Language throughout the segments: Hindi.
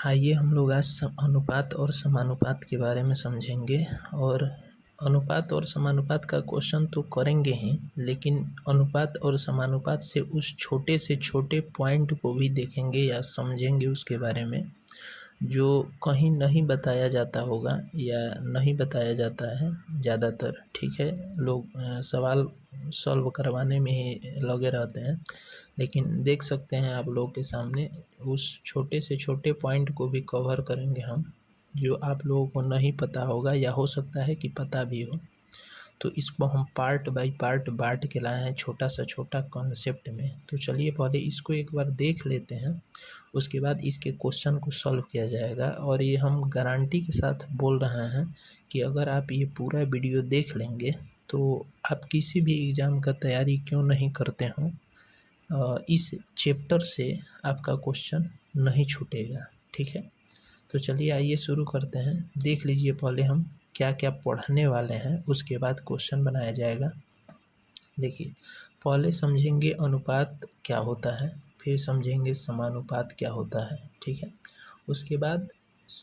आइए हम लोग आज अनुपात और समानुपात के बारे में समझेंगे। और अनुपात और समानुपात का क्वेश्चन तो करेंगे ही, लेकिन अनुपात और समानुपात से उस छोटे से छोटे पॉइंट को भी देखेंगे या समझेंगे उसके बारे में, जो कहीं नहीं बताया जाता होगा या नहीं बताया जाता है ज़्यादातर। ठीक है, लोग सवाल सॉल्व करवाने में ही लगे रहते हैं, लेकिन देख सकते हैं आप लोगों के सामने उस छोटे से छोटे पॉइंट को भी कवर करेंगे हम, जो आप लोगों को नहीं पता होगा या हो सकता है कि पता भी हो। तो इसको हम पार्ट बाय पार्ट बांट के लाए हैं, छोटा सा छोटा कॉन्सेप्ट में। तो चलिए पहले इसको एक बार देख लेते हैं, उसके बाद इसके क्वेश्चन को सॉल्व किया जाएगा। और ये हम गारंटी के साथ बोल रहे हैं कि अगर आप ये पूरा वीडियो देख लेंगे तो आप किसी भी एग्ज़ाम का तैयारी क्यों नहीं करते हों, इस चैप्टर से आपका क्वेश्चन नहीं छूटेगा। ठीक है, तो चलिए आइए शुरू करते हैं। देख लीजिए पहले हम क्या क्या पढ़ने वाले हैं, उसके बाद क्वेश्चन बनाया जाएगा। देखिए, पहले समझेंगे अनुपात क्या होता है, फिर समझेंगे समानुपात क्या होता है। ठीक है, उसके बाद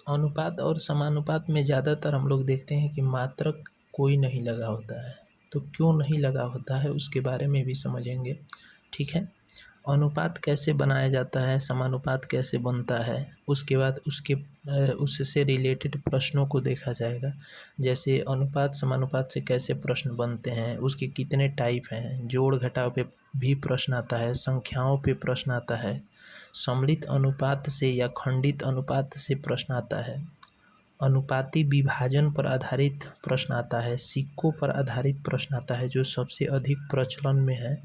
अनुपात और समानुपात में ज़्यादातर हम लोग देखते हैं कि मात्रक कोई नहीं लगा होता है, तो क्यों नहीं लगा होता है उसके बारे में भी समझेंगे। ठीक है, अनुपात कैसे बनाया जाता है, समानुपात कैसे बनता है, उसके बाद उससे रिलेटेड प्रश्नों को देखा जाएगा। जैसे अनुपात समानुपात से कैसे प्रश्न बनते हैं, उसके कितने टाइप हैं, जोड़ घटाव पे भी प्रश्न आता है, संख्याओं पे प्रश्न आता है, सम्मिलित अनुपात से या खंडित अनुपात से प्रश्न आता है, अनुपाती विभाजन पर आधारित प्रश्न आता है, सिक्कों पर आधारित प्रश्न आता है जो सबसे अधिक प्रचलन में है।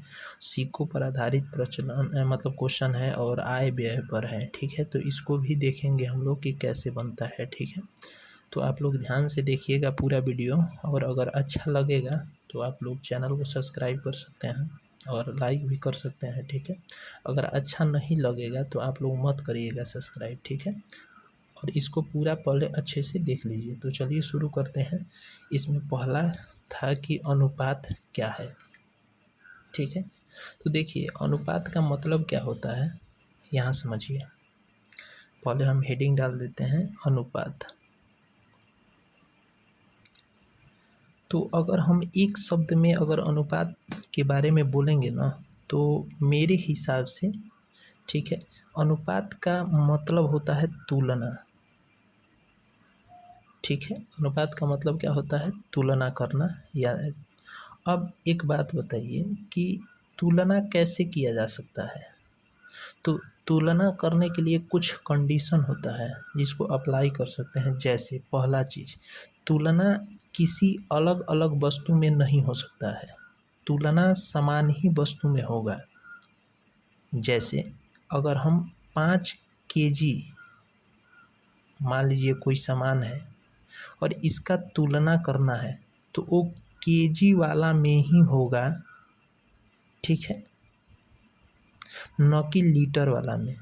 सिक्कों पर आधारित प्रचलन मतलब क्वेश्चन है, और आय व्यय पर है। ठीक है, तो इसको भी देखेंगे हम लोग कि कैसे बनता है। ठीक है, तो आप लोग ध्यान से देखिएगा पूरा वीडियो, और अगर अच्छा लगेगा तो आप लोग चैनल को सब्सक्राइब कर सकते हैं और लाइक भी कर सकते हैं। ठीक है, अगर अच्छा नहीं लगेगा तो आप लोग मत करिएगा सब्सक्राइब। ठीक है, और इसको पूरा पहले अच्छे से देख लीजिए। तो चलिए शुरू करते हैं। इसमें पहला था कि अनुपात क्या है। ठीक है, तो देखिए अनुपात का मतलब क्या होता है, यहाँ समझिए। पहले हम हेडिंग डाल देते हैं अनुपात। तो अगर हम एक शब्द में अगर अनुपात के बारे में बोलेंगे ना, तो मेरे हिसाब से, ठीक है, अनुपात का मतलब होता है तुलना। ठीक है, अनुपात का मतलब क्या होता है, तुलना करना। या अब एक बात बताइए कि तुलना कैसे किया जा सकता है। तो तुलना करने के लिए कुछ कंडीशन होता है जिसको अप्लाई कर सकते हैं। जैसे पहला चीज़, तुलना किसी अलग अलग वस्तु में नहीं हो सकता है, तुलना समान ही वस्तु में होगा। जैसे अगर हम 5 केजी मान लीजिए कोई सामान है और इसका तुलना करना है, तो वो केजी वाला में ही होगा। ठीक है, न कि लीटर वाला में।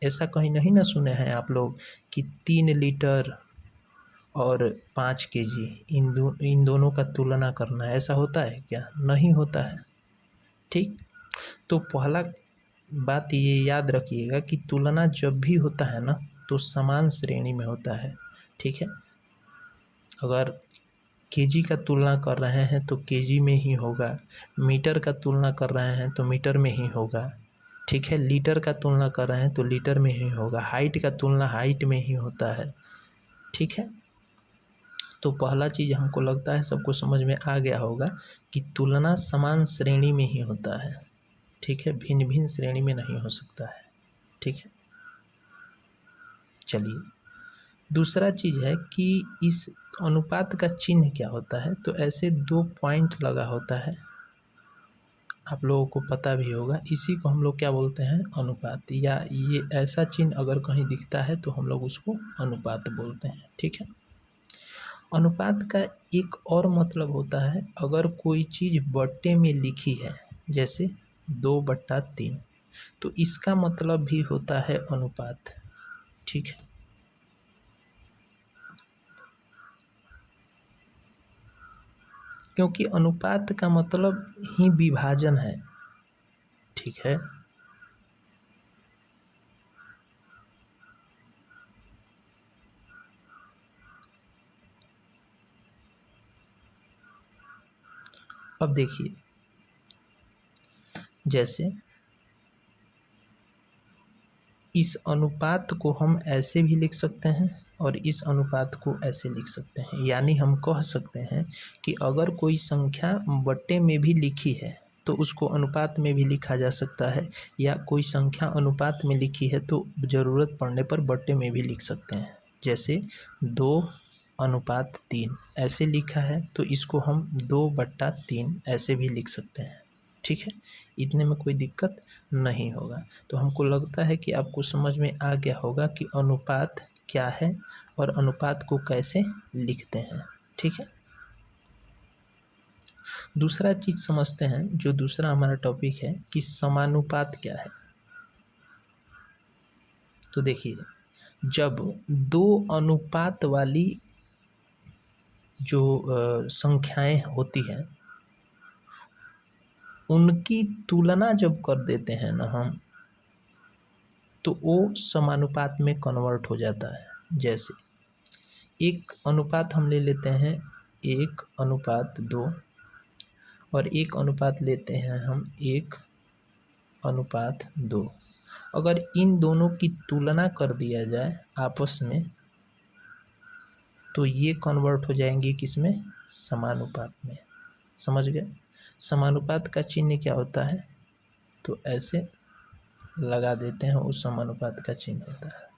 ऐसा कहीं नहीं ना सुने हैं आप लोग कि 3 लीटर और 5 केजी इन दोनों का तुलना करना है, ऐसा होता है क्या? नहीं होता है। ठीक, तो पहला बात ये याद रखिएगा कि तुलना जब भी होता है ना, तो समान श्रेणी में होता है। ठीक है, अगर केजी का तुलना कर रहे हैं तो केजी में ही होगा, मीटर का तुलना कर रहे हैं तो मीटर में ही होगा। ठीक है, लीटर का तुलना कर रहे हैं तो लीटर में ही होगा, हाइट का तुलना हाइट में ही होता है। ठीक है, तो पहला चीज़ हमको लगता है सबको समझ में आ गया होगा कि तुलना समान श्रेणी में ही होता है। ठीक है, भिन्न भिन्न श्रेणी में नहीं हो सकता है। ठीक है, चलिए दूसरा चीज़ है कि इस अनुपात का चिन्ह क्या होता है। तो ऐसे 2 पॉइंट लगा होता है, आप लोगों को पता भी होगा। इसी को हम लोग क्या बोलते हैं, अनुपात। या ये ऐसा चिन्ह अगर कहीं दिखता है तो हम लोग उसको अनुपात बोलते हैं। ठीक है, अनुपात का एक और मतलब होता है, अगर कोई चीज़ बट्टे में लिखी है, जैसे 2/3, तो इसका मतलब भी होता है अनुपात। ठीक है, क्योंकि अनुपात का मतलब ही विभाजन है। ठीक है, अब देखिए, जैसे इस अनुपात को हम ऐसे भी लिख सकते हैं और इस अनुपात को ऐसे लिख सकते हैं। यानी हम कह सकते हैं कि अगर कोई संख्या बट्टे में भी लिखी है तो उसको अनुपात में भी लिखा जा सकता है, या कोई संख्या अनुपात में लिखी है तो ज़रूरत पड़ने पर बट्टे में भी लिख सकते हैं। जैसे 2:3 ऐसे लिखा है तो इसको हम 2/3 ऐसे भी लिख सकते हैं। ठीक है, इतने में कोई दिक्कत नहीं होगा। तो हमको लगता है कि आपको समझ में आ गया होगा कि अनुपात क्या है और अनुपात को कैसे लिखते हैं। ठीक है, दूसरा चीज़ समझते हैं, जो दूसरा हमारा टॉपिक है कि समानुपात क्या है। तो देखिए, जब दो अनुपात वाली जो संख्याएं होती हैं उनकी तुलना जब कर देते हैं ना हम, तो वो समानुपात में कन्वर्ट हो जाता है। जैसे एक अनुपात हम ले लेते हैं 1:2 और 1 अनुपात लेते हैं हम 1:2। अगर इन दोनों की तुलना कर दिया जाए आपस में तो ये कन्वर्ट हो जाएंगे किसमें? समानुपात में। समझ गए? समानुपात का चिन्ह क्या होता है? तो ऐसे लगा देते हैं, उस समानुपात का चिन्ह होता है।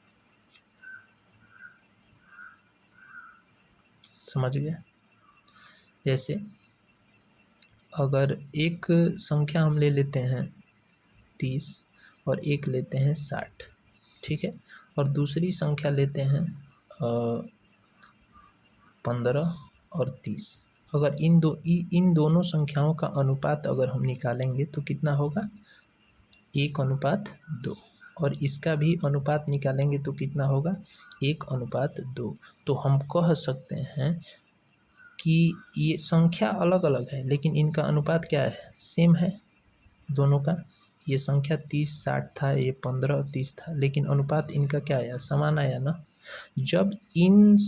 समझ गए? जैसे अगर एक संख्या हम ले लेते हैं 30 और एक लेते हैं 60, ठीक है, और दूसरी संख्या लेते हैं 15 और 30। अगर इन दोनों संख्याओं का अनुपात अगर हम निकालेंगे तो कितना होगा? 1:2। और इसका भी अनुपात निकालेंगे तो कितना होगा? 1:2। तो हम कह सकते हैं कि ये संख्या अलग अलग है लेकिन इनका अनुपात क्या है? सेम है दोनों का। ये संख्या 30-60 था, ये 15-30 था, लेकिन अनुपात इनका क्या आया? समान आया ना। जब इन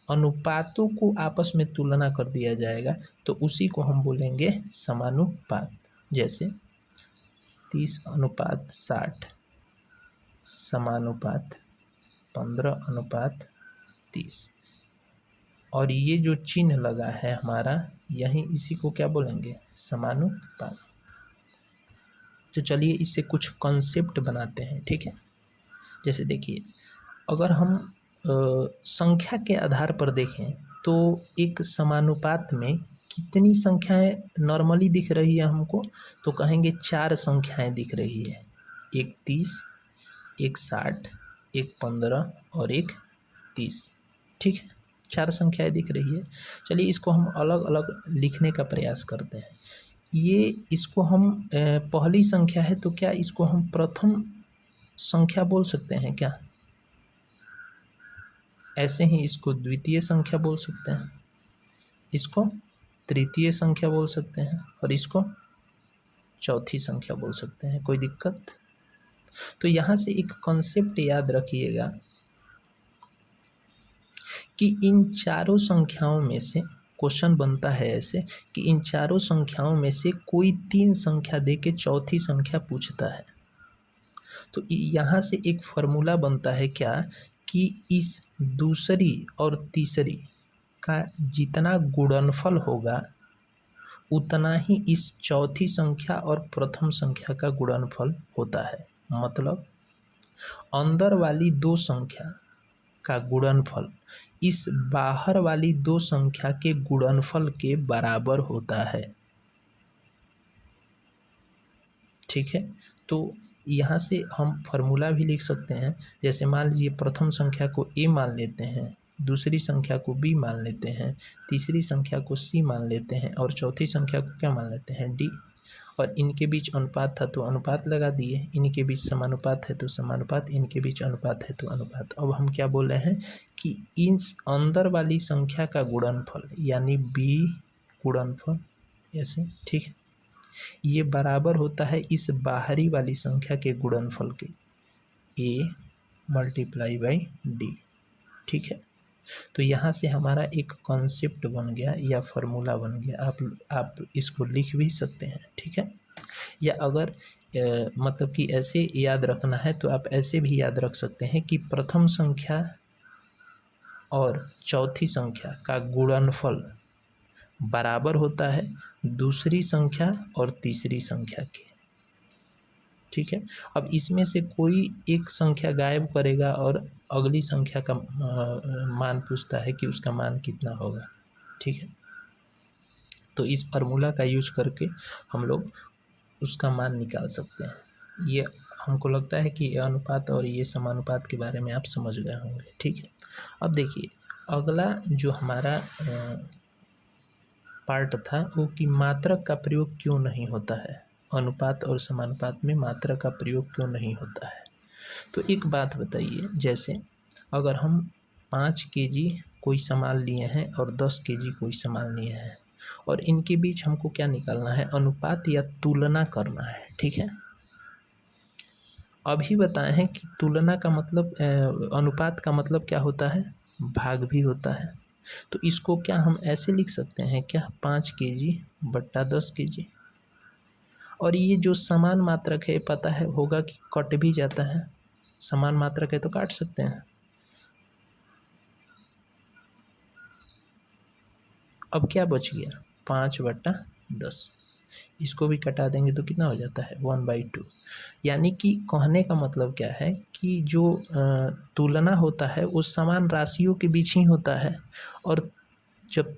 अनुपातों को आपस में तुलना कर दिया जाएगा तो उसी को हम बोलेंगे समानुपात। जैसे 30:60 समानुपात 15:30। और ये जो चिन्ह लगा है हमारा, यहीं इसी को क्या बोलेंगे? समानुपात। तो चलिए इससे कुछ कॉन्सेप्ट बनाते हैं। ठीक है, जैसे देखिए, अगर हम संख्या के आधार पर देखें तो एक समानुपात में कितनी संख्याएं नॉर्मली दिख रही है हमको? तो कहेंगे 4 संख्याएं दिख रही है। एक 30, एक 60, एक 15 और एक 30। ठीक है, 4 संख्याएं दिख रही है। चलिए इसको हम अलग अलग लिखने का प्रयास करते हैं। इसको हम पहली संख्या है तो क्या इसको हम प्रथम संख्या बोल सकते हैं क्या? ऐसे ही इसको द्वितीय संख्या बोल सकते हैं, इसको तृतीय संख्या बोल सकते हैं और इसको चौथी संख्या बोल सकते हैं। कोई दिक्कत? तो यहाँ से एक कॉन्सेप्ट याद रखिएगा कि इन चारों संख्याओं में से क्वेश्चन बनता है ऐसे कि इन चारों संख्याओं में से कोई 3 संख्या दे के चौथी संख्या पूछता है। तो यहाँ से एक फार्मूला बनता है क्या कि इस दूसरी और तीसरी का जितना गुणनफल होगा उतना ही इस चौथी संख्या और प्रथम संख्या का गुणनफल होता है। मतलब अंदर वाली 2 संख्या का गुणनफल इस बाहर वाली 2 संख्या के गुणनफल के बराबर होता है। ठीक है, तो यहाँ से हम फार्मूला भी लिख सकते हैं। जैसे मान लीजिए प्रथम संख्या को a मान लेते हैं, दूसरी संख्या को b मान लेते हैं, तीसरी संख्या को c मान लेते हैं और चौथी संख्या को क्या मान लेते हैं? d। और इनके बीच अनुपात था तो अनुपात लगा दिए, इनके बीच समानुपात है तो समानुपात, इनके बीच अनुपात है तो अनुपात। अब हम क्या बोल रहे हैं कि इन अंदर वाली संख्या का गुणनफल यानी b गुणनफल ऐसे, ठीक है, ये बराबर होता है इस बाहरी वाली संख्या के गुणनफल के, a × d। ठीक है, तो यहाँ से हमारा एक कॉन्सेप्ट बन गया या फार्मूला बन गया। आप इसको लिख भी सकते हैं, ठीक है। या अगर मतलब कि ऐसे याद रखना है तो आप ऐसे भी याद रख सकते हैं कि प्रथम संख्या और चौथी संख्या का गुणनफल बराबर होता है दूसरी संख्या और तीसरी संख्या के, ठीक है। अब इसमें से कोई एक संख्या गायब करेगा और अगली संख्या का मान पूछता है कि उसका मान कितना होगा, ठीक है। तो इस फार्मूला का यूज करके हम लोग उसका मान निकाल सकते हैं। ये हमको लगता है कि अनुपात और ये समानुपात के बारे में आप समझ गए होंगे, ठीक है। अब देखिए अगला जो हमारा पार्ट था वो कि मात्रक का प्रयोग क्यों नहीं होता है, अनुपात और समानुपात में मात्रक का प्रयोग क्यों नहीं होता है। तो एक बात बताइए, जैसे अगर हम 5 केजी कोई सामान लिए हैं और 10 केजी कोई सामान लिए हैं और इनके बीच हमको क्या निकालना है, अनुपात या तुलना करना है, ठीक है। अभी बताए हैं कि तुलना का मतलब अनुपात का मतलब क्या होता है, भाग भी होता है। तो इसको क्या हम ऐसे लिख सकते हैं क्या, 5 केजी बट्टा 10 केजी। और ये जो समान मात्रक है पता है होगा कि कट भी जाता है, समान मात्रक है तो काट सकते हैं। अब क्या बच गया, 5/10, इसको भी कटा देंगे तो कितना हो जाता है 1/2। यानी कि कहने का मतलब क्या है कि जो तुलना होता है वो समान राशियों के बीच ही होता है, और जब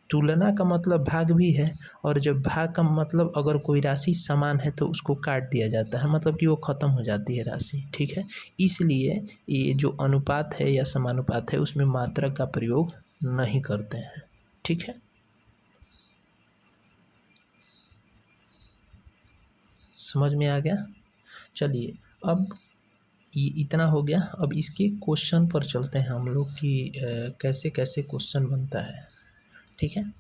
तुलना का मतलब भाग भी है, और जब भाग का मतलब अगर कोई राशि समान है तो उसको काट दिया जाता है, मतलब कि वो ख़त्म हो जाती है राशि, ठीक है। इसलिए ये जो अनुपात है या समानुपात है उसमें मात्रक का प्रयोग नहीं करते हैं, ठीक है। समझ में आ गया। चलिए अब ये इतना हो गया, अब इसके क्वेश्चन पर चलते हैं हम लोग कि कैसे कैसे क्वेश्चन बनता है, ठीक है,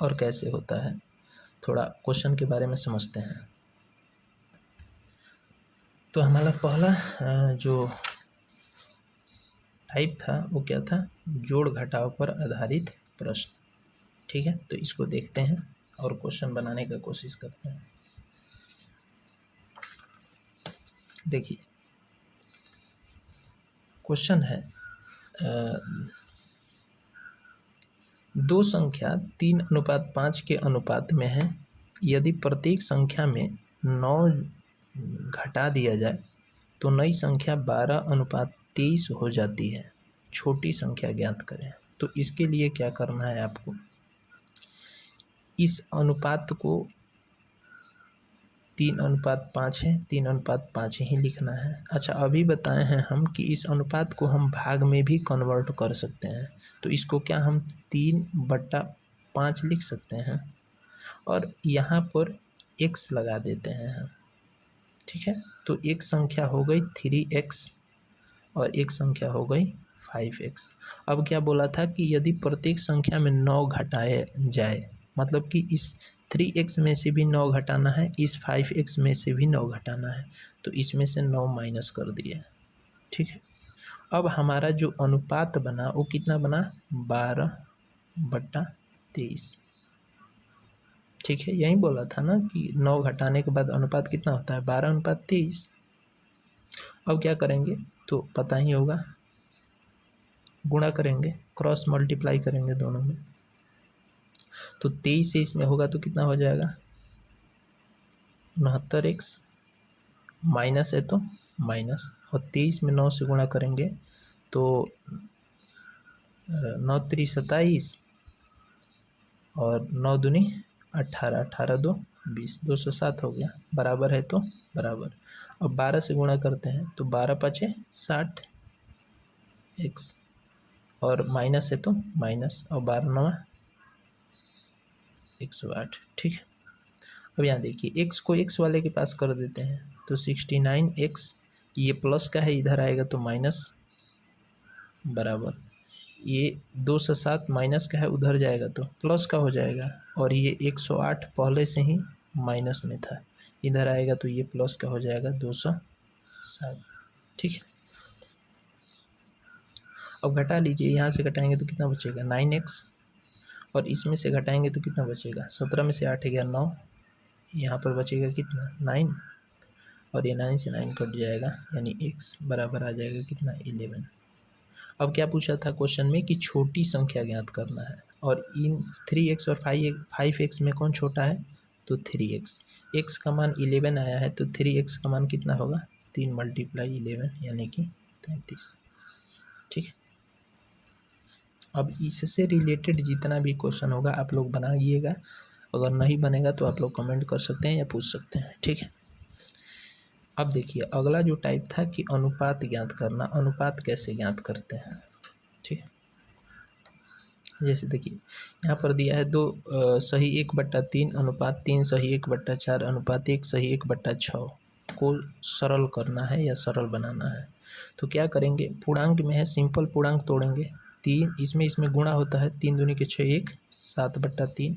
और कैसे होता है, थोड़ा क्वेश्चन के बारे में समझते हैं। तो हमारा पहला जो टाइप था वो क्या था, जोड़ घटाव पर आधारित प्रश्न, ठीक है। तो इसको देखते हैं और क्वेश्चन बनाने का कोशिश करते हैं। देखिए क्वेश्चन है, दो संख्या 3:5 के अनुपात में है, यदि प्रत्येक संख्या में 9 घटा दिया जाए तो नई संख्या 12:23 हो जाती है, छोटी संख्या ज्ञात करें। तो इसके लिए क्या करना है आपको, इस अनुपात को 3:5 है, 3:5 ही लिखना है। अच्छा अभी बताए हैं हम कि इस अनुपात को हम भाग में भी कन्वर्ट कर सकते हैं, तो इसको क्या हम 3/5 लिख सकते हैं और यहाँ पर x लगा देते हैं हम, ठीक है। तो एक संख्या हो गई 3x और एक संख्या हो गई 5x। अब क्या बोला था कि यदि प्रत्येक संख्या में 9 घटाया जाए, मतलब कि इस 3x में से भी 9 घटाना है, इस 5x में से भी 9 घटाना है, तो इसमें से 9 माइनस कर दिए, ठीक है। अब हमारा जो अनुपात बना वो कितना बना, 12/23, ठीक है। यही बोला था ना कि 9 घटाने के बाद अनुपात कितना होता है, 12:23। अब क्या करेंगे तो पता ही होगा, गुणा करेंगे, क्रॉस मल्टीप्लाई करेंगे दोनों में, तो 23 से इसमें होगा तो कितना हो जाएगा 69x, माइनस है तो माइनस, और 23 में 9 से गुणा करेंगे तो 9 3 27 और 9 दूनी 18, 18 2 20, 207 हो गया, बराबर है तो बराबर। अब 12 से गुणा करते हैं तो 12 5 60 x, और माइनस है तो माइनस, और 12 9 108, ठीक है। अब यहाँ देखिए x को x वाले के पास कर देते हैं तो 69x, ये प्लस का है इधर आएगा तो माइनस, बराबर ये 207 माइनस का है उधर जाएगा तो प्लस का हो जाएगा, और ये 108 पहले से ही माइनस में था, इधर आएगा तो ये प्लस का हो जाएगा 207, ठीक है। अब घटा लीजिए, यहाँ से घटाएंगे तो कितना बचेगा 9x, और इसमें से घटाएंगे तो कितना बचेगा 17 में से 8 गया 9, यहाँ पर बचेगा कितना 9, और ये 9 से 9 कट जाएगा, यानी x बराबर आ जाएगा कितना 11। अब क्या पूछा था क्वेश्चन में कि छोटी संख्या ज्ञात करना है, और इन 3x और 5x में कौन छोटा है, तो 3x। x का मान 11 आया है, तो 3x का मान कितना होगा 3 × 11 यानी कि 33। ठीक है, अब इससे रिलेटेड जितना भी क्वेश्चन होगा आप लोग बनाइएगा, अगर नहीं बनेगा तो आप लोग कमेंट कर सकते हैं या पूछ सकते हैं। ठीक है, अब देखिए अगला जो टाइप था कि अनुपात ज्ञात करना। अनुपात कैसे ज्ञात करते हैं, ठीक है, जैसे देखिए यहाँ पर दिया है 2 सही 1/3 अनुपात 3 सही 1/4 अनुपात 1 सही 1/6 को सरल करना है या सरल बनाना है। तो क्या करेंगे, पूर्णांक में है, सिंपल पूर्णांक तोड़ेंगे, 3 इसमें गुणा होता है, 3 दूनी के 6 1 7/3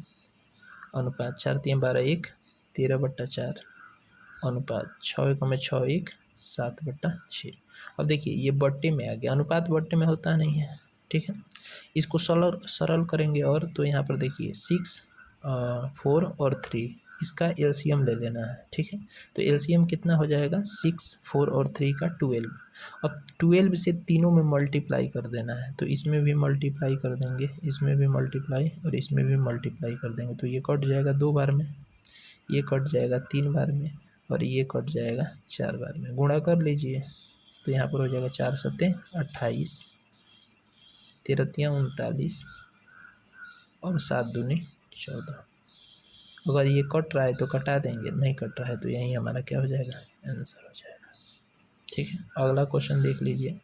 अनुपात 4 3 12 1 13/4 अनुपात 6 1 में 6 1 7/6। अब देखिए ये बट्टे में आ गया, अनुपात बट्टे में होता नहीं है। ठीक है, इसको सरल करेंगे, और तो यहाँ पर देखिए 6 4 और 3 इसका एलसीएम ले लेना है। ठीक है, तो एलसीएम कितना हो जाएगा 6 4 और 3 का 12। अब 12 से तीनों में मल्टीप्लाई कर देना है, तो इसमें भी मल्टीप्लाई कर देंगे, इसमें भी मल्टीप्लाई और इसमें भी मल्टीप्लाई कर देंगे, तो ये कट जाएगा 2 बार में, ये कट जाएगा 3 बार में, और ये कट जाएगा 4 बार में। गुणा कर लीजिए तो यहाँ पर हो जाएगा 4 7 28 13 3 39 और 7 दूनी 14। अगर ये कट रहा है तो कटा देंगे, नहीं कट रहा है तो यही हमारा क्या हो जाएगा आंसर हो जाएगा। ठीक है, अगला क्वेश्चन देख लीजिए,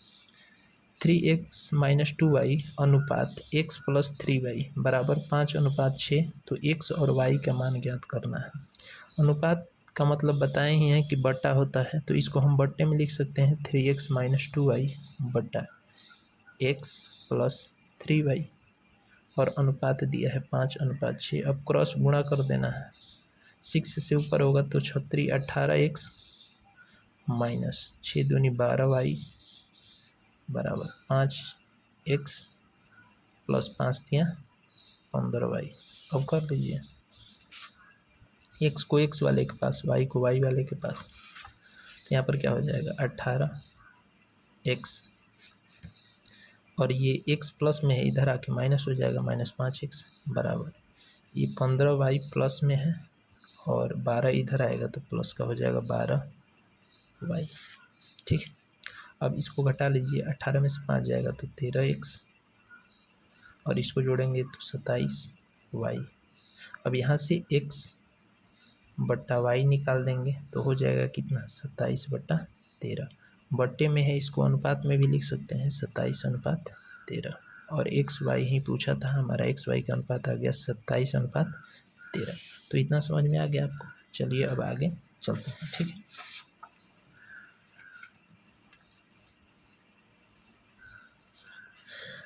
3x - 2y अनुपात x + 3y बराबर 5/6, तो x और y का मान ज्ञात करना है। अनुपात का मतलब बताए ही हैं कि बट्टा होता है, तो इसको हम बट्टे में लिख सकते हैं 3x - 2y बट्टा x + 3y, और अनुपात दिया है 5/6। अब क्रॉस गुणा कर देना है, 6 से ऊपर होगा तो 36 18x माइनस 6 दूनी 12y बराबर 5x + 5 3 15y। अब कर लीजिए, x को x वाले के पास, y को y वाले के पास, तो यहाँ पर क्या हो जाएगा 18x, और ये x प्लस में है, इधर आके माइनस हो जाएगा -5x बराबर ये 15y प्लस में है, और 12 इधर आएगा तो प्लस का हो जाएगा 12y। ठीक है, अब इसको घटा लीजिए, 18 में से 5 जाएगा तो 13x, और इसको जोड़ेंगे तो 27y। अब यहाँ से x बट्टा y निकाल देंगे तो हो जाएगा कितना 27/13। बट्टे में है, इसको अनुपात में भी लिख सकते हैं 27/13, और एक्स वाई ही पूछा था, हमारा एक्स वाई का अनुपात आ गया 27/13। तो इतना समझ में आ गया आपको। चलिए अब आगे चलते हैं। ठीक है,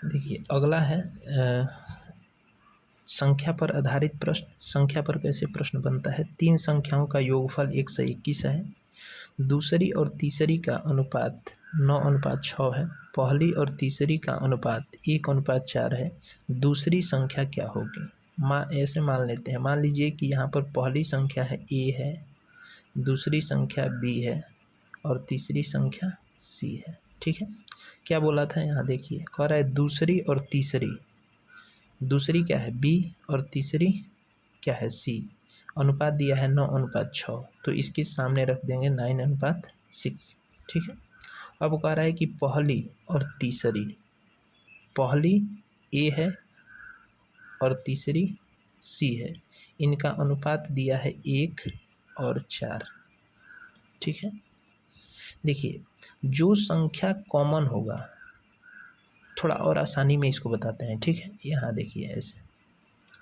देखिए अगला है संख्या पर आधारित प्रश्न। संख्या पर कैसे प्रश्न बनता है, 3 संख्याओं का योगफल 121 है, दूसरी और तीसरी का अनुपात 9/6 है, पहली और तीसरी का अनुपात 1/4 है, दूसरी संख्या क्या होगी। ऐसे मान लेते हैं, मान लीजिए कि यहाँ पर पहली संख्या है a है, दूसरी संख्या b है, और तीसरी संख्या c है। ठीक है, क्या बोला था यहाँ देखिए, कह रहा है दूसरी और तीसरी, दूसरी क्या है b और तीसरी क्या है c, अनुपात दिया है 9/6, तो इसके सामने रख देंगे 9/6। ठीक है, अब कह रहा है कि पहली और तीसरी, पहली a है और तीसरी c है, इनका अनुपात दिया है 1 और 4। ठीक है, देखिए जो संख्या कॉमन होगा, थोड़ा और आसानी में इसको बताते हैं। ठीक है, यहाँ देखिए ऐसे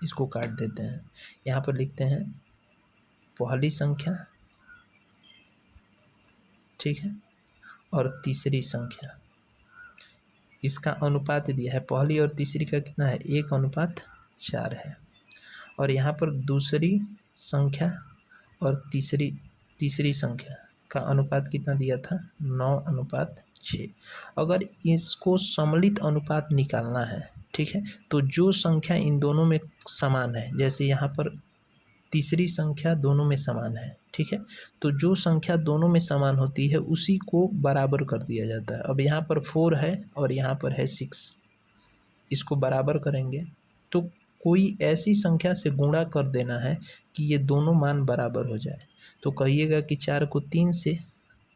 इसको काट देते हैं, यहाँ पर लिखते हैं पहली संख्या, ठीक है, और तीसरी संख्या, इसका अनुपात दिया है, पहली और तीसरी का कितना है 1/4 है, और यहाँ पर दूसरी संख्या और तीसरी संख्या का अनुपात कितना दिया था, 9:6। अगर इसको सम्मिलित अनुपात निकालना है, ठीक है, तो जो संख्या इन दोनों में समान है, जैसे यहाँ पर तीसरी संख्या दोनों में समान है, ठीक है, तो जो संख्या दोनों में समान होती है उसी को बराबर कर दिया जाता है। अब यहाँ पर 4 है और यहाँ पर है 6, इसको बराबर करेंगे तो कोई ऐसी संख्या से गुणा कर देना है कि ये दोनों मान बराबर हो जाए। तो कहिएगा कि 4 को 3 से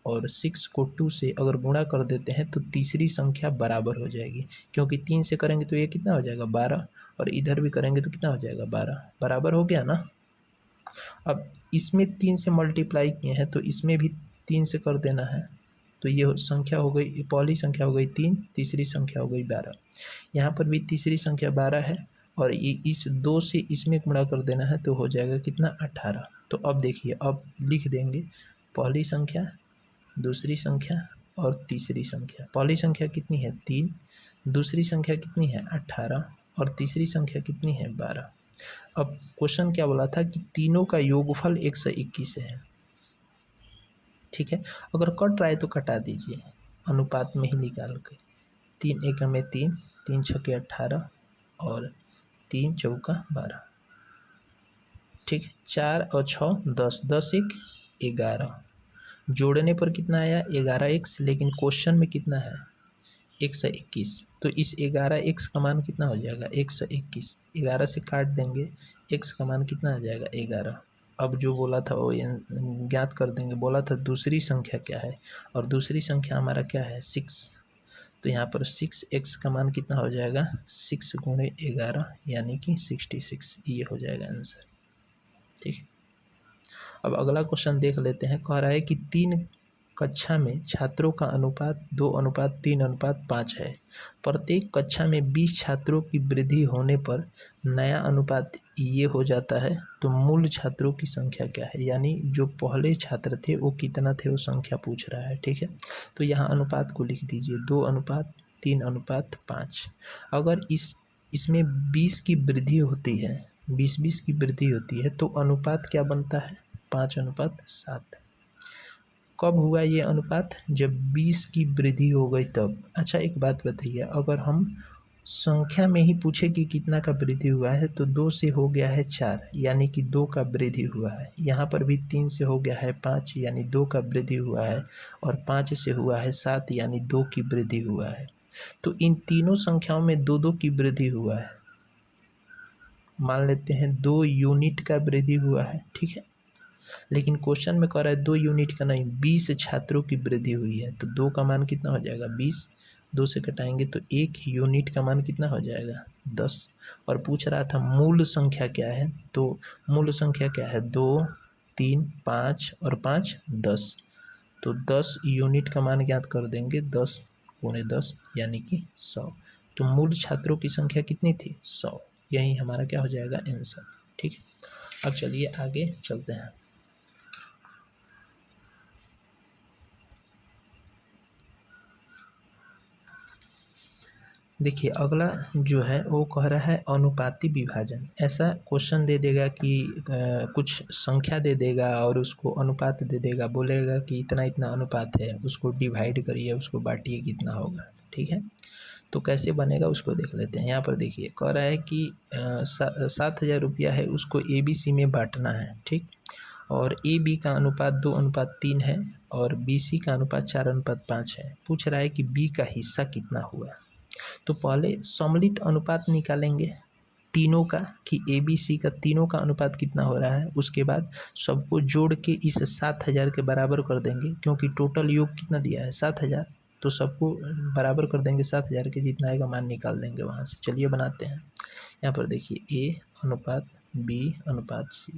और 6 को 2 से अगर गुणा कर देते हैं तो तीसरी संख्या बराबर हो जाएगी, क्योंकि 3 से करेंगे तो ये कितना हो जाएगा, 12, और इधर भी करेंगे तो कितना हो जाएगा, 12, बराबर हो गया ना। अब इसमें 3 से मल्टीप्लाई किए हैं तो इसमें भी 3 से कर देना है, तो ये संख्या हो गई, पहली संख्या हो गई 3, तीसरी संख्या हो गई 12। यहाँ पर भी तीसरी संख्या 12 है और इस 2 से इसमें गुणा कर देना है तो हो जाएगा कितना, 18। तो अब देखिए, अब लिख देंगे पहली संख्या, दूसरी संख्या और तीसरी संख्या। पहली संख्या कितनी है, 3, दूसरी संख्या कितनी है, 18, और तीसरी संख्या कितनी है, 12। अब क्वेश्चन क्या बोला था कि तीनों का योगफल 121 है, ठीक है। अगर कट रहा है तो कटा दीजिए, अनुपात में ही निकाल के। 3 एक में 3, 3 छके 18 और 3 चौका 12, ठीक है। 4 और 6 10, 10 एक 11, जोड़ने पर कितना आया, 11x, लेकिन क्वेश्चन में कितना है, 121। तो इस 11x का मान कितना हो जाएगा, 121। 11 से काट देंगे, x का मान कितना आ जाएगा, 11। अब जो बोला था वो ज्ञात कर देंगे, बोला था दूसरी संख्या क्या है, और दूसरी संख्या हमारा क्या है, 6। तो यहाँ पर 6x का मान कितना हो जाएगा, 6 गुणे 11 यानी कि 66, ये हो जाएगा आंसर, ठीक है। अब अगला क्वेश्चन देख लेते हैं। कह रहा है कि 3 कक्षा में छात्रों का अनुपात 2:3:5 है। प्रत्येक कक्षा में 20 छात्रों की वृद्धि होने पर नया अनुपात ये हो जाता है, तो मूल छात्रों की संख्या क्या है, यानी जो पहले छात्र थे वो कितना थे, वो संख्या पूछ रहा है, ठीक है। तो यहाँ अनुपात को लिख दीजिए, 2:3:5। अगर इसमें 20 की वृद्धि होती है, 20 की वृद्धि होती है, तो अनुपात क्या बनता है, 5:7। कब हुआ ये अनुपात, जब 20 की वृद्धि हो गई तब। अच्छा एक बात बताइए, अगर हम संख्या में ही पूछे कि कितना का वृद्धि हुआ है, तो 2 से हो गया है 4, यानी कि 2 का वृद्धि हुआ है। यहाँ पर भी 3 से हो गया है 5, यानी 2 का वृद्धि हुआ है, और 5 से हुआ है 7, यानी 2 की वृद्धि हुआ है। तो इन तीनों संख्याओं में 2-2 की वृद्धि हुआ है। मान लेते हैं 2 यूनिट का वृद्धि हुआ है, ठीक है। लेकिन क्वेश्चन में कह रहा है 2 यूनिट का नहीं, 20 छात्रों की वृद्धि हुई है, तो 2 का मान कितना हो जाएगा, 20, 2 से घटाएंगे तो 1 यूनिट का मान कितना हो जाएगा, 10। और पूछ रहा था मूल संख्या क्या है, तो मूल संख्या क्या है, 2, 3, 5 और 5 10, तो 10 यूनिट का मान ज्ञात कर देंगे, 10 गुणे 10 यानी कि 100। तो मूल छात्रों की संख्या कितनी थी, 100। यही हमारा क्या हो जाएगा, आंसर, ठीक है। अब चलिए आगे चलते हैं। देखिए अगला जो है वो कह रहा है अनुपाती विभाजन। ऐसा क्वेश्चन दे देगा कि कुछ संख्या दे देगा और उसको अनुपात दे देगा, बोलेगा कि इतना इतना अनुपात है, उसको डिवाइड करिए, उसको बांटिए, कितना होगा, ठीक है। तो कैसे बनेगा उसको देख लेते हैं। यहाँ पर देखिए कह रहा है कि 7,000 रुपया है, उसको ABC में बांटना है, ठीक। और AB का अनुपात 2:3 है और BC का अनुपात 4:5 है। पूछ रहा है कि B का हिस्सा कितना हुआ। तो पहले सम्मिलित अनुपात निकालेंगे तीनों का कि ABC का तीनों का अनुपात कितना हो रहा है। उसके बाद सबको जोड़ के इस 7,000 के बराबर कर देंगे, क्योंकि टोटल योग कितना दिया है, 7,000। तो सबको बराबर कर देंगे 7,000 के, जितना आएगा मान निकाल देंगे वहाँ से। चलिए बनाते हैं। यहाँ पर देखिए A अनुपात B अनुपात C।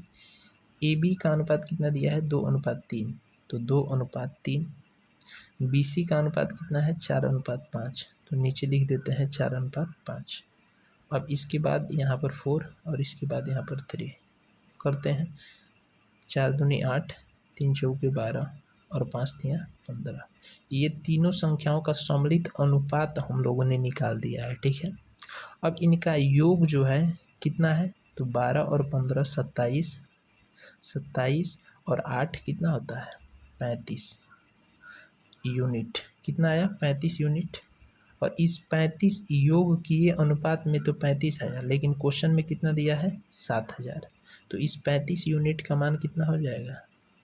AB का अनुपात कितना दिया है, 2:3, तो 2:3। BC का अनुपात कितना है, 4:5, तो नीचे लिख देते हैं 4:5। अब इसके बाद यहाँ पर 4 और इसके बाद यहाँ पर 3 करते हैं। 4 दूनी 8, 3 चौके 12 और 5 तियाँ 15। ये तीनों संख्याओं का सम्मिलित अनुपात हम लोगों ने निकाल दिया है, ठीक है। अब इनका योग जो है कितना है, तो 12 और 15 27, 27 और 8 कितना होता है, 35 यूनिट। कितना आया? 35 यूनिट। और इस 35 योग किए अनुपात में तो 35 आया, लेकिन क्वेश्चन में कितना दिया है? 7000। तो इस 35 यूनिट का मान कितना हो जाएगा?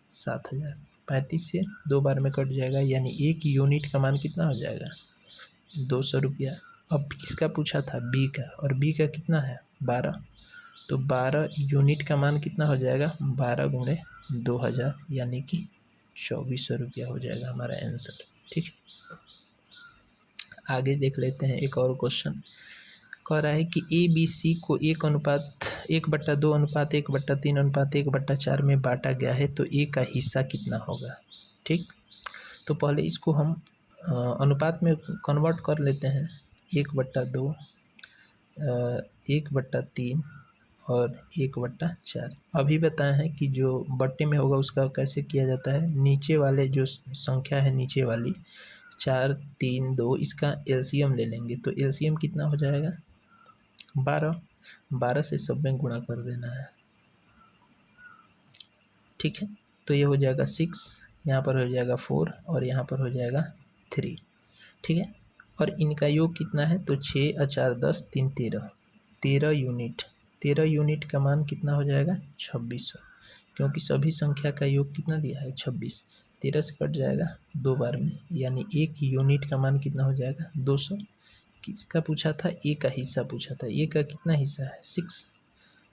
7000। 35 से 2 बार में कट जाएगा, यानी 1 यूनिट का मान कितना हो जाएगा? 200 रुपया। अब किसका पूछा था? बी का, और बी का कितना है? 12। तो 12 यूनिट का मान कितना हो जाएगा? 12 गुणे 2000, यानी कि 2400 रुपया हो जाएगा हमारा आंसर। ठीक है, आगे देख लेते हैं एक और क्वेश्चन। कह रहा है कि ए बी सी को 1/2:1/3:1/4 में बांटा गया है, तो ए का हिस्सा कितना होगा? ठीक, तो पहले इसको हम अनुपात में कन्वर्ट कर लेते हैं। 1/2, 1/3 और 1/4। अभी बताए हैं कि जो बट्टे में होगा उसका कैसे किया जाता है। नीचे वाले जो संख्या है, नीचे वाली 4 3 2, इसका एलसीएम ले लेंगे। तो एलसीएम कितना हो जाएगा? 12। 12 से सब में गुणा कर देना है। ठीक है, तो ये हो जाएगा 6, यहाँ पर हो जाएगा 4 और यहाँ पर हो जाएगा 3। ठीक है, और इनका योग कितना है? तो 6 और 4 10, 3 13, 13 यूनिट। 13 यूनिट का मान कितना हो जाएगा? 2600, क्योंकि सभी संख्या का योग कितना दिया है? 26। 13 से कट जाएगा 2 बार में, यानी 1 यूनिट का मान कितना हो जाएगा? 200। किसका पूछा था? ए का हिस्सा पूछा था। ए का कितना हिस्सा है? 6।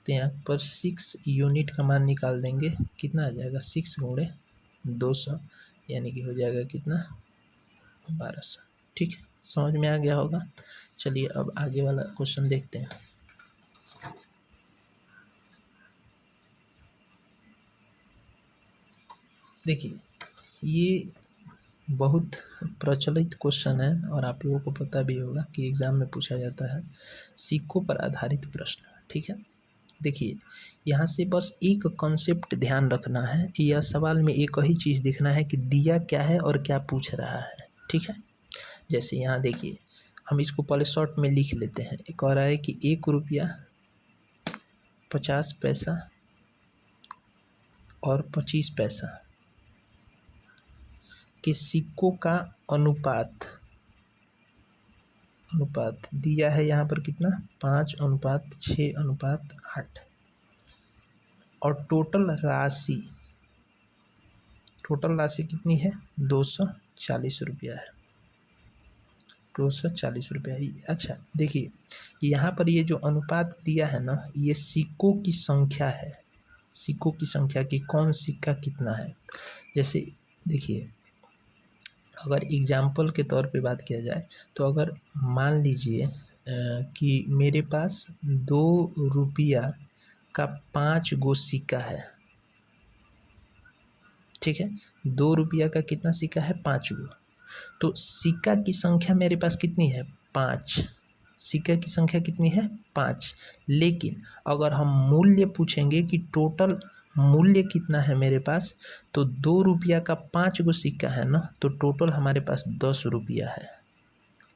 तो यहाँ पर 6 यूनिट का मान निकाल देंगे, कितना आ जाएगा? 6 गुणे 200, यानी कि हो जाएगा कितना? 1200। ठीक है, समझ में आ गया होगा। चलिए अब आगे वाला क्वेश्चन देखते हैं। देखिए, ये बहुत प्रचलित क्वेश्चन है और आप लोगों को पता भी होगा कि एग्ज़ाम में पूछा जाता है, सिक्कों पर आधारित प्रश्न। ठीक है, देखिए यहाँ से बस एक कॉन्सेप्ट ध्यान रखना है। यह सवाल में एक ही चीज़ देखना है कि दिया क्या है और क्या पूछ रहा है। ठीक है, जैसे यहाँ देखिए, हम इसको पहले शॉर्ट में लिख लेते हैं। कह रहा है कि 1 रुपया 50 पैसा और 25 पैसा के सिक्कों का अनुपात दिया है। यहाँ पर कितना? 5:6:8। और टोटल राशि कितनी है? 240 रुपया है। 240 रुपया ही। अच्छा देखिए, यहाँ पर ये जो अनुपात दिया है ना, ये सिक्कों की संख्या है। सिक्कों की संख्या की कौन सिक्का कितना है। जैसे देखिए, अगर एग्जाम्पल के तौर पे बात किया जाए, तो अगर मान लीजिए कि मेरे पास 2 रुपया का 5 गो सिक्का है। ठीक है, 2 रुपया का कितना सिक्का है? 5 गो। तो सिक्का की संख्या मेरे पास कितनी है? 5। सिक्का की संख्या कितनी है? 5। लेकिन अगर हम मूल्य पूछेंगे कि टोटल मूल्य कितना है मेरे पास, तो 2 रुपया का 5 गो सिक्का है ना, तो टोटल हमारे पास 10 रुपया है।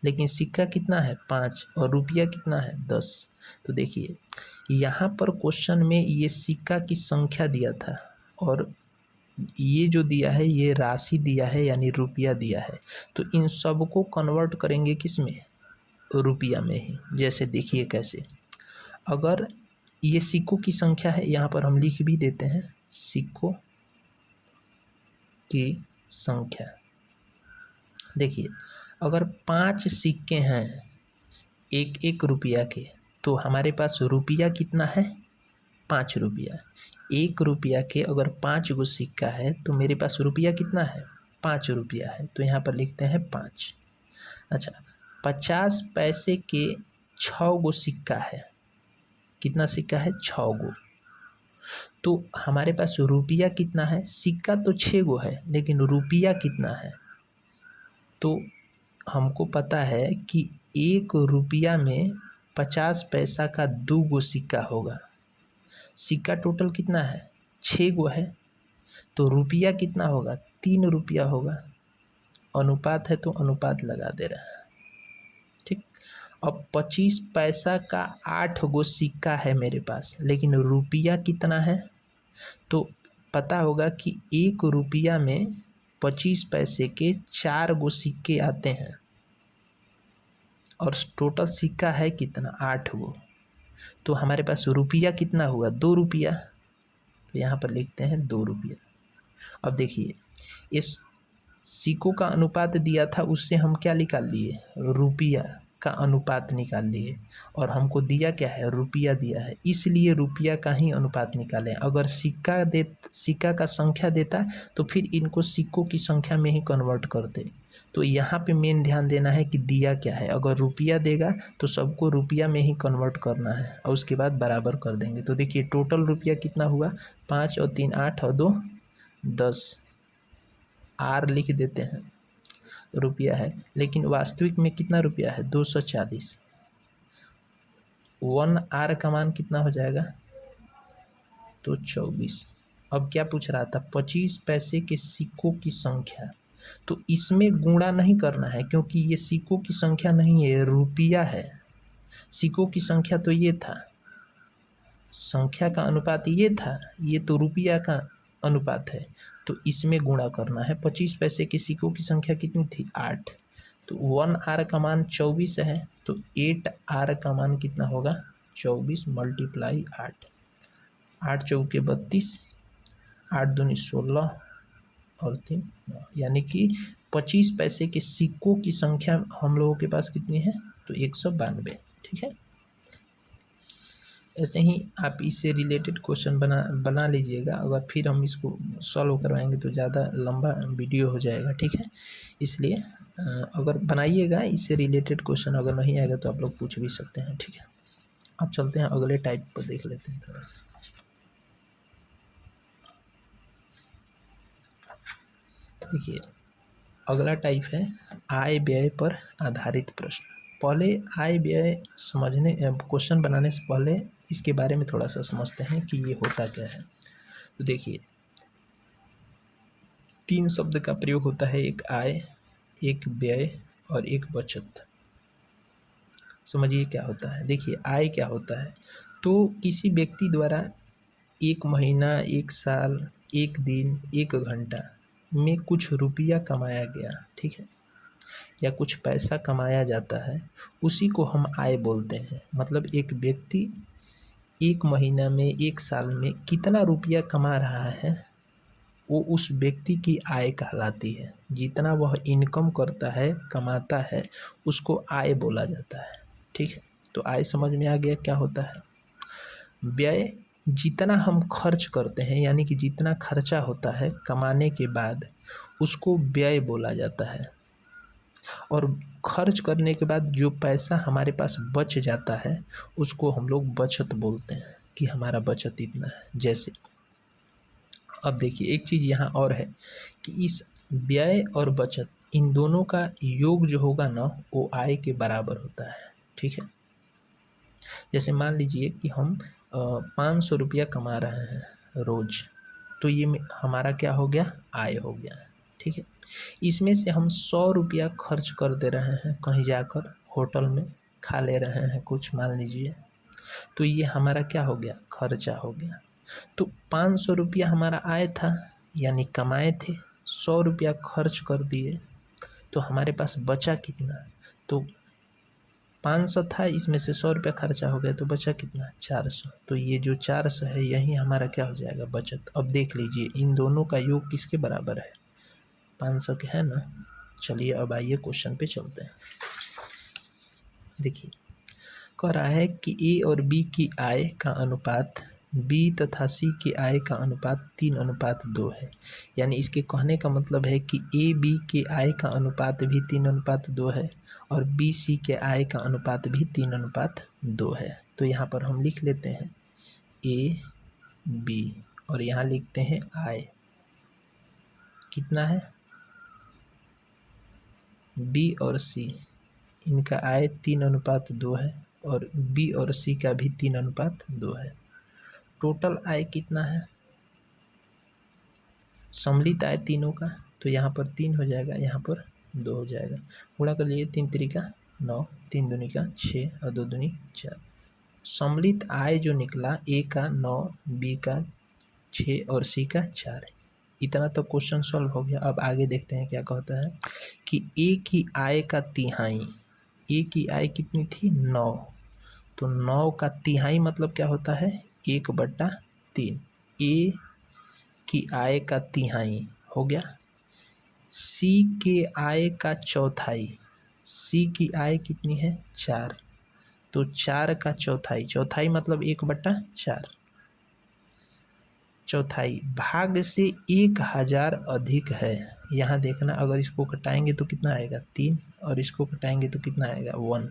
लेकिन सिक्का कितना है? 5, और रुपया कितना है? 10। तो देखिए, यहाँ पर क्वेश्चन में ये सिक्का की संख्या दिया था, और ये जो दिया है ये राशि दिया है, यानी रुपया दिया है। तो इन सब को कन्वर्ट करेंगे किस में? रुपया में ही। जैसे देखिए कैसे, अगर ये सिक्कों की संख्या है, यहाँ पर हम लिख भी देते हैं सिक्कों की संख्या। देखिए, अगर 5 सिक्के हैं 1-1 रुपया के, तो हमारे पास रुपया कितना है? 5 रुपया। 1 रुपया के अगर 5 गो सिक्का है, तो मेरे पास रुपया कितना है? 5 रुपया है। तो यहाँ पर लिखते हैं 5। अच्छा, 50 पैसे के 6 गो सिक्का है। कितना सिक्का है? 6 गो। तो हमारे पास रुपया कितना है? सिक्का तो 6 गो है, लेकिन रुपया कितना है? तो हमको पता है कि 1 रुपया में 50 पैसा का 2 गो सिक्का होगा। सिक्का टोटल कितना है? 6 गो है। तो रुपया कितना होगा? 3 रुपया होगा। अनुपात है तो अनुपात लगा दे रहा है। ठीक, अब 25 पैसा का 8 गो सिक्का है मेरे पास, लेकिन रुपया कितना है? तो पता होगा कि 1 रुपया में 25 पैसे के 4 गो सिक्के आते हैं और टोटल सिक्का है कितना 8 गो, तो हमारे पास रुपया कितना हुआ 2 रुपया, तो यहाँ पर लिखते हैं 2 रुपया। अब देखिए इस सिक्कों का अनुपात दिया था, उससे हम क्या निकाल लिए, रुपया का अनुपात निकाल लिए, और हमको दिया क्या है, रुपया दिया है, इसलिए रुपया का ही अनुपात निकालें। अगर सिक्का का संख्या देता तो फिर इनको सिक्कों की संख्या में ही कन्वर्ट करते। तो यहाँ पे मेन ध्यान देना है कि दिया क्या है। अगर रुपया देगा तो सबको रुपया में ही कन्वर्ट करना है और उसके बाद बराबर कर देंगे। तो देखिए टोटल रुपया कितना हुआ, 5 और 3 8 और 2 10, आर लिख देते हैं, रुपया है, लेकिन वास्तविक में कितना रुपया है 240। 1 आर का मान कितना हो जाएगा, तो 24। अब क्या पूछ रहा था, 25 पैसे के सिक्कों की संख्या, तो इसमें गुणा नहीं करना है क्योंकि ये सिक्कों की संख्या नहीं है, रुपया है। सिक्कों की संख्या तो ये था, संख्या का अनुपात ये था, ये तो रुपया का अनुपात है, तो इसमें गुणा करना है। 25 पैसे के सिक्कों की संख्या कितनी थी 8, तो 1 आर का मान 24 है, तो 8 आर का मान कितना होगा 24 मल्टीप्लाई 8, 8 चौके 32, 8 दूनी 16 और 3 9, यानी कि 25 पैसे के सिक्कों की संख्या हम लोगों के पास कितनी है, तो 192। ठीक है, ऐसे ही आप इससे रिलेटेड क्वेश्चन बना लीजिएगा। अगर फिर हम इसको सॉल्व करवाएंगे तो ज़्यादा लंबा वीडियो हो जाएगा। ठीक है, इसलिए अगर बनाइएगा इससे रिलेटेड क्वेश्चन, अगर नहीं आएगा तो आप लोग पूछ भी सकते हैं। ठीक है, अब चलते हैं अगले टाइप पर, देख लेते हैं थोड़ा सा। देखिए अगला टाइप है आय व्यय पर आधारित प्रश्न। पहले आय व्यय समझने, क्वेश्चन बनाने से पहले इसके बारे में थोड़ा सा समझते हैं कि ये होता क्या है। तो देखिए 3 शब्द का प्रयोग होता है, एक आय, एक व्यय और एक बचत। समझिए क्या होता है। देखिए आय क्या होता है, तो किसी व्यक्ति द्वारा एक महीना, एक साल, एक दिन, एक घंटा में कुछ रुपया कमाया गया, ठीक है, या कुछ पैसा कमाया जाता है, उसी को हम आय बोलते हैं। मतलब एक व्यक्ति एक महीना में, एक साल में कितना रुपया कमा रहा है, वो उस व्यक्ति की आय कहलाती है। जितना वह इनकम करता है, कमाता है, उसको आय बोला जाता है। ठीक है, तो आय समझ में आ गया क्या होता है। व्यय जितना हम खर्च करते हैं, यानी कि जितना खर्चा होता है कमाने के बाद, उसको व्यय बोला जाता है। और खर्च करने के बाद जो पैसा हमारे पास बच जाता है, उसको हम लोग बचत बोलते हैं कि हमारा बचत इतना है। जैसे अब देखिए एक चीज़ यहाँ और है कि इस व्यय और बचत, इन दोनों का योग जो होगा ना, वो आय के बराबर होता है। ठीक है, जैसे मान लीजिए कि हम 500 रुपया कमा रहे हैं रोज़, तो ये हमारा क्या हो गया, आय हो गया। ठीक है, इसमें से हम 100 रुपया खर्च कर दे रहे हैं, कहीं जाकर होटल में खा ले रहे हैं कुछ, मान लीजिए, तो ये हमारा क्या हो गया, खर्चा हो गया। तो 500 रुपया हमारा आय था, यानी कमाए थे, 100 रुपया खर्च कर दिए, तो हमारे पास बचा कितना, तो 500 था, इसमें से 100 रुपया खर्चा हो गया, तो बचा कितना 400। तो ये जो 400 है यही हमारा क्या हो जाएगा, बचत। अब देख लीजिए इन दोनों का योग किसके बराबर है, 500 के है ना। चलिए अब आइए क्वेश्चन पे चलते हैं। देखिए कह रहा है कि ए और बी की आय का अनुपात बी तथा सी की आय का अनुपात 3:2 है। यानी इसके कहने का मतलब है कि ए बी के आय का अनुपात भी 3:2 है और बी सी के आय का अनुपात भी 3:2 है। तो यहाँ पर हम लिख लेते हैं ए बी और यहाँ लिखते हैं आय कितना है, बी और सी, इनका आय 3:2 है और बी और सी का भी 3:2 है। टोटल आय कितना है, सम्मिलित आय तीनों का, तो यहाँ पर 3 हो जाएगा, यहाँ पर 2 हो जाएगा। गुणा कर लीजिए, 3 3 9, 3 दूनी 6 और 2 दूनी 4। सम्मिलित आय जो निकला, ए का 9, बी का 6 और सी का 4 है। इतना तो क्वेश्चन सॉल्व हो गया। अब आगे देखते हैं क्या कहता है कि ए की आय का तिहाई, ए की आय कितनी थी 9, तो 9 का तिहाई मतलब क्या होता है 1/3। ए की आय का तिहाई हो गया। सी के आय का चौथाई, सी की आय कितनी है 4, तो 4 का चौथाई, चौथाई मतलब 1/4, चौथाई भाग से 1000 अधिक है। यहाँ देखना, अगर इसको घटाएंगे तो कितना आएगा 3, और इसको घटाएंगे तो कितना आएगा 1।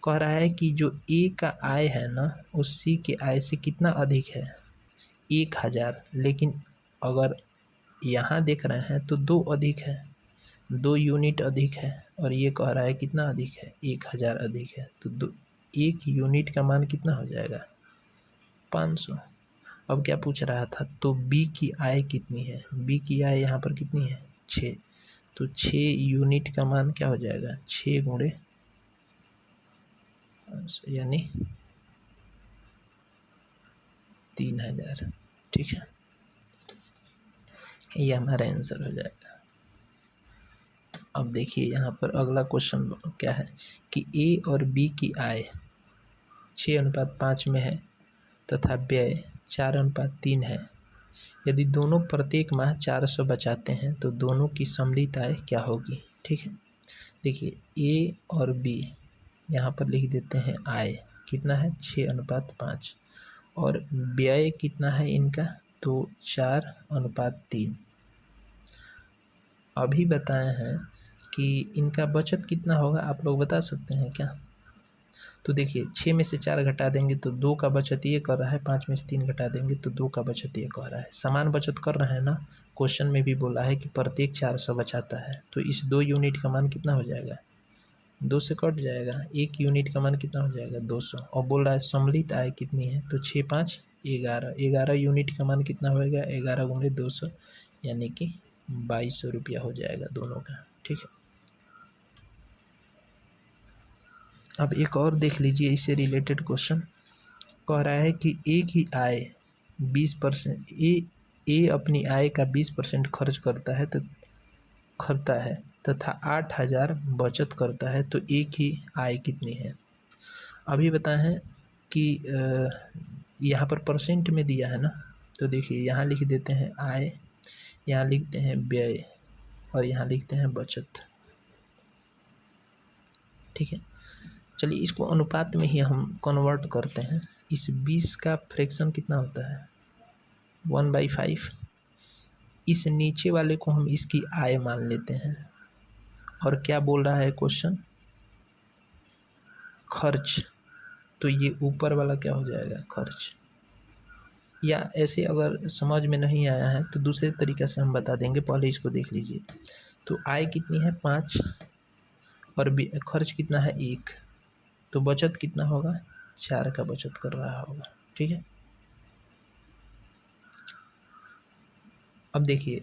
कह रहा है कि जो ए का आय है ना, उस सी के आय से कितना अधिक है 1000, लेकिन अगर यहाँ देख रहे हैं तो 2 अधिक है, 2 यूनिट अधिक है, और ये कह रहा है कितना अधिक है 1000 अधिक है, तो 1 यूनिट का मान कितना हो जाएगा 500। अब क्या पूछ रहा था, तो बी की आय कितनी है, बी की आय यहाँ पर कितनी है 6, तो 6 यूनिट का मान क्या हो जाएगा 6 गुणे 500 यानी 3000। ठीक है, ये हमारा आंसर हो जाएगा। अब देखिए यहाँ पर अगला क्वेश्चन क्या है कि ए और बी की आय 6:5 में है तथा व्यय 4:3 है। यदि दोनों प्रत्येक माह 400 बचाते हैं तो दोनों की सम्मिलित आय क्या होगी। ठीक है, देखिए ए और बी यहाँ पर लिख देते हैं, आय कितना है 6:5 और व्यय कितना है इनका, तो 4:3। अभी बताए हैं कि इनका बचत कितना होगा, आप लोग बता सकते हैं क्या। तो देखिए 6 में से 4 घटा देंगे तो 2 का बचत ये कर रहा है, 5 में से 3 घटा देंगे तो 2 का बचत ये कह रहा है। समान बचत कर रहे हैं ना, क्वेश्चन में भी बोला है कि प्रत्येक 400 बचाता है, तो इस 2 यूनिट का मान कितना हो जाएगा 2 से कट जाएगा, 1 यूनिट का मान कितना हो जाएगा 200। और बोल रहा है सम्मिलित आय कितनी है, तो 6 5 11, 11 यूनिट का मान कितना होएगा 11 गुणे 200 यानी कि 2200 रुपया हो जाएगा दोनों का। ठीक है, अब एक और देख लीजिए इससे रिलेटेड क्वेश्चन। कह रहा है कि ए की आय 20%, ए अपनी आय का 20% खर्च करता है तथा 8000 बचत करता है, तो ए की आय कितनी है। अभी बताए हैं कि यहाँ पर परसेंट में दिया है ना, तो देखिए यहाँ लिख देते हैं आय, यहाँ लिखते हैं व्यय, और यहाँ लिखते हैं बचत। ठीक है, चलिए इसको अनुपात में ही हम कन्वर्ट करते हैं। इस 20 का फ्रैक्शन कितना होता है 1/5। इस नीचे वाले को हम इसकी आय मान लेते हैं, और क्या बोल रहा है क्वेश्चन खर्च, तो ये ऊपर वाला क्या हो जाएगा खर्च। या ऐसे अगर समझ में नहीं आया है तो दूसरे तरीके से हम बता देंगे, पहले इसको देख लीजिए। तो आय कितनी है 5 और खर्च कितना है 1, तो बचत कितना होगा 4 का बचत कर रहा होगा। ठीक है, अब देखिए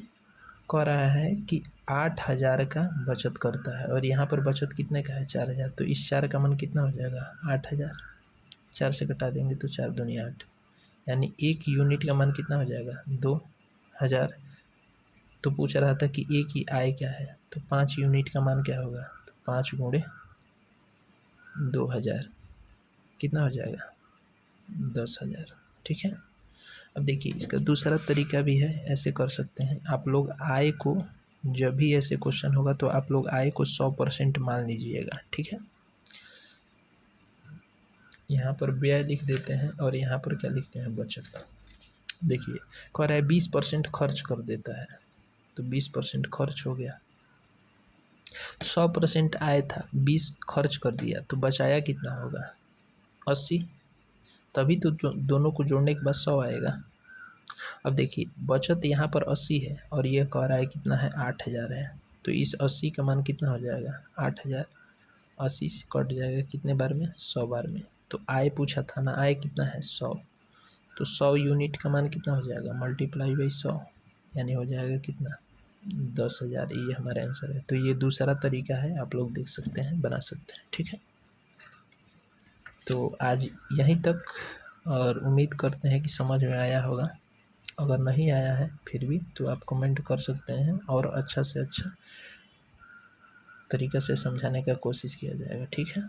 कह रहा है कि 8000 का बचत करता है, और यहाँ पर बचत कितने का है 4000, तो इस 4 का मन कितना हो जाएगा 8000, 4 से घटा देंगे तो 4 दूनी 8, यानी 1 यूनिट का मान कितना हो जाएगा 2000। तो पूछ रहा था कि ए की आय क्या है, तो 5 यूनिट का मान क्या होगा, तो 5 गुणे 2000 कितना हो जाएगा 10,000। ठीक है, अब देखिए इसका दूसरा तरीका भी है, ऐसे कर सकते हैं आप लोग आय को, जब भी ऐसे क्वेश्चन होगा तो आप लोग आय को 100% मान लीजिएगा। ठीक है, यहाँ पर व्यय लिख देते हैं और यहाँ पर क्या लिखते हैं बचत। देखिए कह रहा है 20% खर्च कर देता है, तो 20% खर्च हो गया, 100% आय था 20 खर्च कर दिया, तो बचाया कितना होगा 80, तभी तो दोनों को जोड़ने के बाद 100 आएगा। अब देखिए बचत यहाँ पर 80 है और ये कह रहा है कितना है 8000 है, तो इस 80 का मान कितना हो जाएगा 8000, 80 से कट जाएगा कितने बार में 100 बार में। तो आय पूछा था ना, आय कितना है 100, तो 100 यूनिट का मान कितना हो जाएगा मल्टीप्लाई बाई 100, यानी हो जाएगा कितना 10,000। ये हमारा आंसर है। तो ये दूसरा तरीका है, आप लोग देख सकते हैं बना सकते हैं। ठीक है, तो आज यहीं तक, और उम्मीद करते हैं कि समझ में आया होगा। अगर नहीं आया है फिर भी तो आप कमेंट कर सकते हैं और अच्छा से अच्छा तरीक़े से समझाने का कोशिश किया जाएगा। ठीक है।